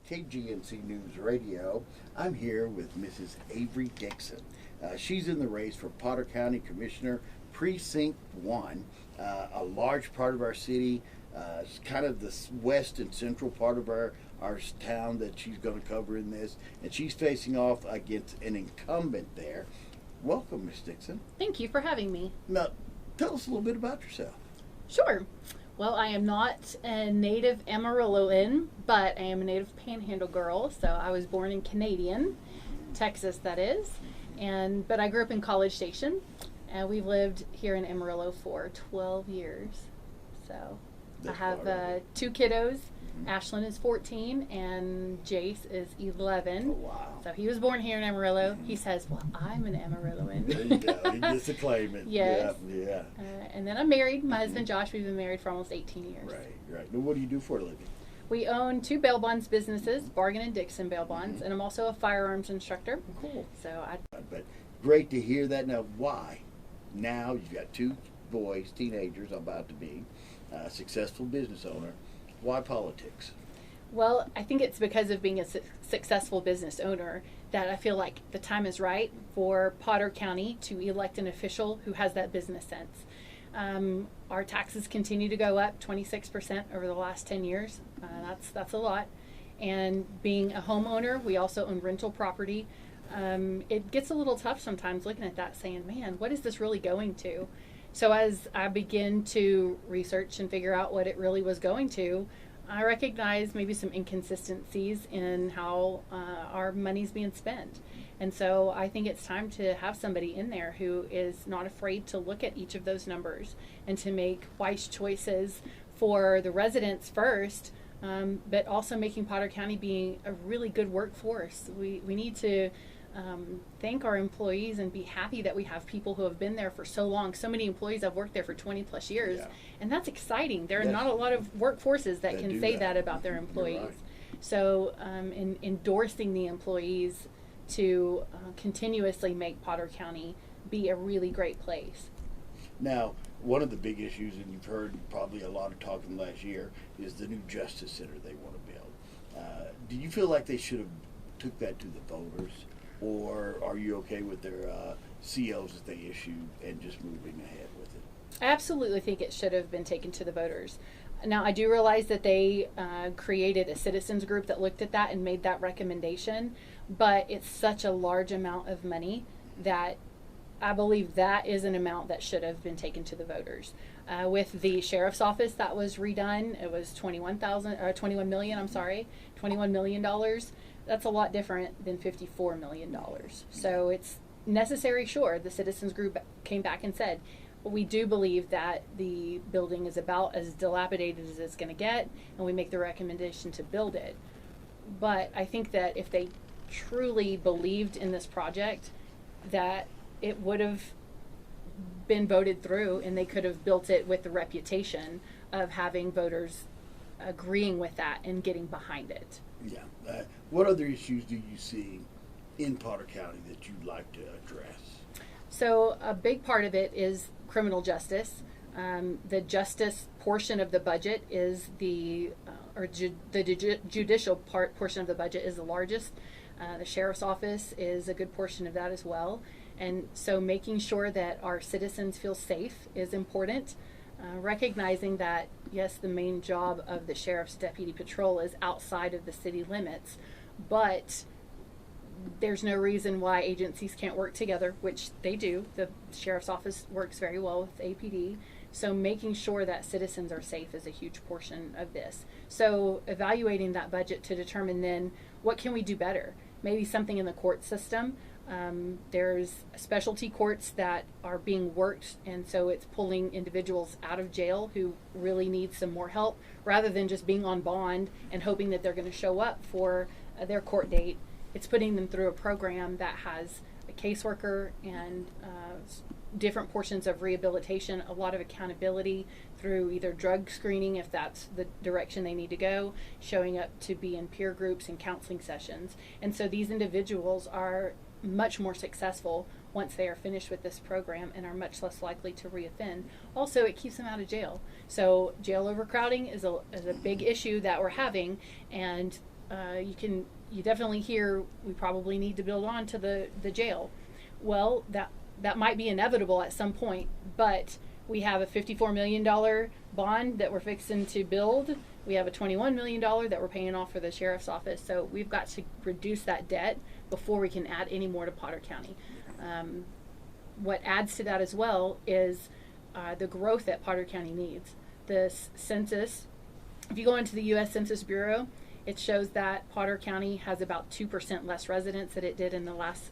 KGNC News Radio. I'm here with Mrs. Ayvrie Dixon. She's in the race for Potter County Commissioner Precinct 1, a large part of our city. It's kind of the west and central part of our town that she's going to cover in this, and she's facing off against an incumbent there. Welcome, Ms. Dixon. Thank you for having me. Now, tell us a little bit about yourself. Sure. Well, I am not a native Amarilloan, but I am a native Panhandle girl. So I was born in Canadian, Texas, that is. But I grew up in College Station, and we've lived here in Amarillo for 12 years. So I have 2 kiddos. Ashlyn is 14 and Jace is 11. Oh, wow. So he was born here in Amarillo. He says, well, I'm an Amarilloan. There you go. He gets to claim it. Yes. Yeah. And then I'm married. My husband Josh, we've been married for almost 18 years. Right. Now, what do you do for a living? We own 2 bail bonds businesses, Bargain and Dixon bail bonds, and I'm also a firearms instructor. Cool. So But great to hear that. Now, why? Now you've got 2 boys, teenagers about to be, a successful business owner. Why politics? Well, I think it's because of being a successful business owner that I feel like the time is right for Potter County to elect an official who has that business sense. Our taxes continue to go up 26% over the last 10 years. That's a lot. And being a homeowner, we also own rental property. It gets a little tough sometimes looking at that saying, man, what is this really going to? So as I begin to research and figure out what it really was going to, I recognize maybe some inconsistencies in how our money's being spent. And so I think it's time to have somebody in there who is not afraid to look at each of those numbers and to make wise choices for the residents first, but also making Potter County being a really good workforce. We need to thank our employees and be happy that we have people who have been there for so long. So many employees have worked there for 20 plus years, and that's exciting. There are not a lot of workforces that can say that about their employees. Right. So in endorsing the employees to continuously make Potter County be a really great place. Now, one of the big issues, and you've heard probably a lot of talk in the last year, is the new Justice Center they want to build. Do you feel like they should have took that to the voters? Or are you okay with their COs that they issued and just moving ahead with it? I absolutely think it should have been taken to the voters. Now, I do realize that they created a citizens group that looked at that and made that recommendation, but it's such a large amount of money that I believe that is an amount that should have been taken to the voters. With the sheriff's office that was redone, it was $21 million. That's a lot different than $54 million. So it's necessary, sure. The citizens group came back and said, we do believe that the building is about as dilapidated as it's going to get, and we make the recommendation to build it. But I think that if they truly believed in this project, that it would have been voted through, and they could have built it with the reputation of having voters agreeing with that and getting behind it. Yeah. What other issues do you see in Potter County that you'd like to address? So a big part of it is criminal justice. The justice portion of the budget is the judicial portion of the budget is the largest. The sheriff's office is a good portion of that as well. And so making sure that our citizens feel safe is important. Recognizing that, yes, the main job of the sheriff's deputy patrol is outside of the city limits, but there's no reason why agencies can't work together, which they do. The sheriff's office works very well with APD. So making sure that citizens are safe is a huge portion of this. So evaluating that budget to determine then what can we do better? Maybe something in the court system. There's specialty courts that are being worked, and so it's pulling individuals out of jail who really need some more help rather than just being on bond and hoping that they're going to show up for their court date. It's putting them through a program that has a caseworker and different portions of rehabilitation, a lot of accountability through either drug screening if that's the direction they need to go, showing up to be in peer groups and counseling sessions. And so these individuals are much more successful once they are finished with this program and are much less likely to reoffend. Also, it keeps them out of jail. So jail overcrowding is a big issue that we're having, and you definitely hear we probably need to build on to the jail. Well, that might be inevitable at some point, but we have a $54 million bond that we're fixing to build. We have a $21 million that we're paying off for the sheriff's office. So we've got to reduce that debt before we can add any more to Potter County. What adds to that as well is the growth that Potter County needs. The census, if you go into the U.S. Census Bureau, it shows that Potter County has about 2% less residents than it did in the last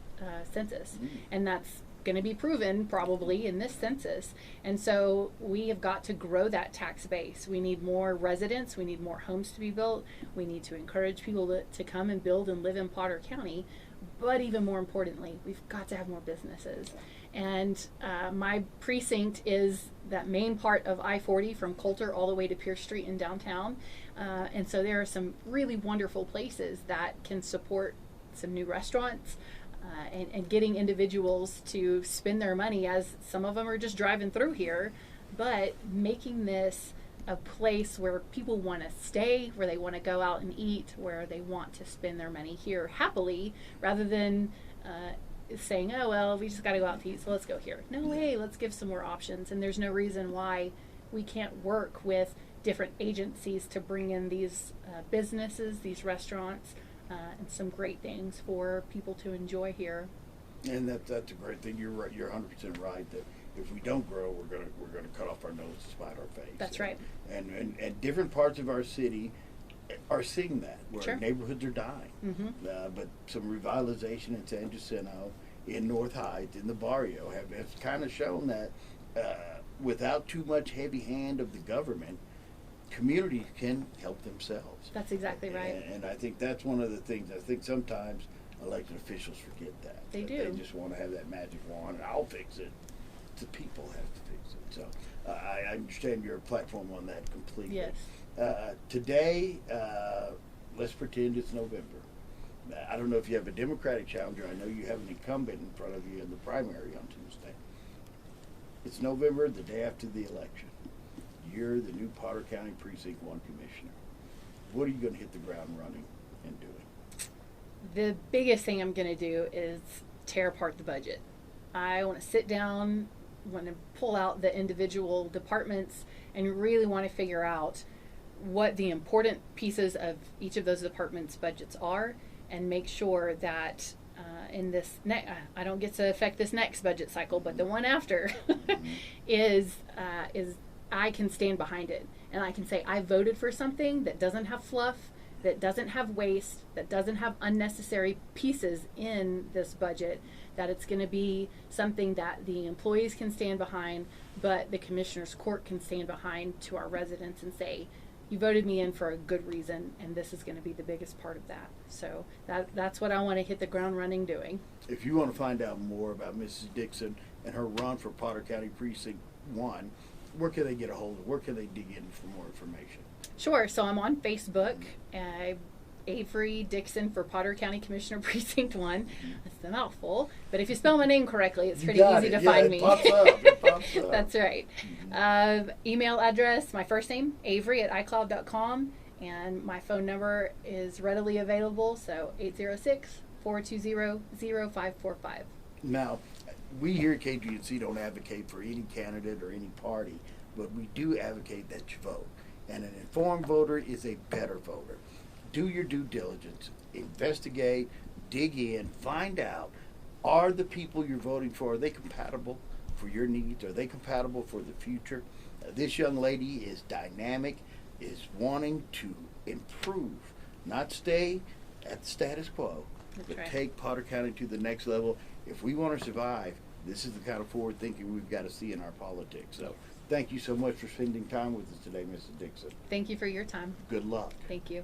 census. And that's going to be proven probably in this census. And so we have got to grow that tax base. We need more residents. We need more homes to be built. We need to encourage people to come and build and live in Potter County. But even more importantly, we've got to have more businesses. And my precinct is that main part of I-40 from Coulter all the way to Pierce Street in downtown. And so there are some really wonderful places that can support some new restaurants, and getting individuals to spend their money, as some of them are just driving through here, but making this a place where people want to stay, where they want to go out and eat, where they want to spend their money here happily, rather than saying, oh, well, we just got to go out to eat, so let's go here. No way, let's give some more options. And there's no reason why we can't work with different agencies to bring in these businesses, these restaurants, and some great things for people to enjoy here. And that's a great thing. You're right. You're 100% right that if we don't grow, we're gonna cut off our nose to spite our face. That's right. And different parts of our city are seeing that, where Sure. neighborhoods are dying. But some revitalization in San Jacinto, in North Heights, in the barrio have kind of shown that without too much heavy hand of the government, communities can help themselves. That's exactly right. And I think that's one of the things. I think sometimes elected officials forget that. They do. They just want to have that magic wand, and I'll fix it. The people have to fix it. So I understand your platform on that completely. Yes. Today, let's pretend it's November. I don't know if you have a Democratic challenger. I know you have an incumbent in front of you in the primary on Tuesday. It's November, the day after the election. You're the new Potter County Precinct 1 Commissioner. What are you going to hit the ground running and doing? The biggest thing I'm going to do is tear apart the budget. I want to sit down, want to pull out the individual departments, and really want to figure out what the important pieces of each of those departments' budgets are, and make sure that in this I don't get to affect this next budget cycle, but the one after is I can stand behind it, and I can say I voted for something that doesn't have fluff, that doesn't have waste, that doesn't have unnecessary pieces in this budget, that it's going to be something that the employees can stand behind, but the Commissioner's Court can stand behind to our residents and say, you voted me in for a good reason, and this is going to be the biggest part of that. So that's what I want to hit the ground running doing. If you want to find out more about Mrs. Dixon and her run for Potter County Precinct 1, where can they get a hold of? Where can they dig in for more information? Sure. So I'm on Facebook. Ayvrie Dixon for Potter County Commissioner Precinct 1. That's a mouthful. But if you spell my name correctly, it's pretty easy to find me. It pops up. That's right. Email address, my first name, Ayvrie@iCloud.com. And my phone number is readily available. So 806-420-0545. Now, we here at KGNC don't advocate for any candidate or any party, but we do advocate that you vote. And an informed voter is a better voter. Do your due diligence, investigate, dig in, find out, are the people you're voting for, are they compatible for your needs? Are they compatible for the future? This young lady is dynamic, is wanting to improve, not stay at the status quo, but right. take Potter County to the next level. If we want to survive, this is the kind of forward thinking we've got to see in our politics. So thank you so much for spending time with us today, Mrs. Dixon. Thank you for your time. Good luck. Thank you.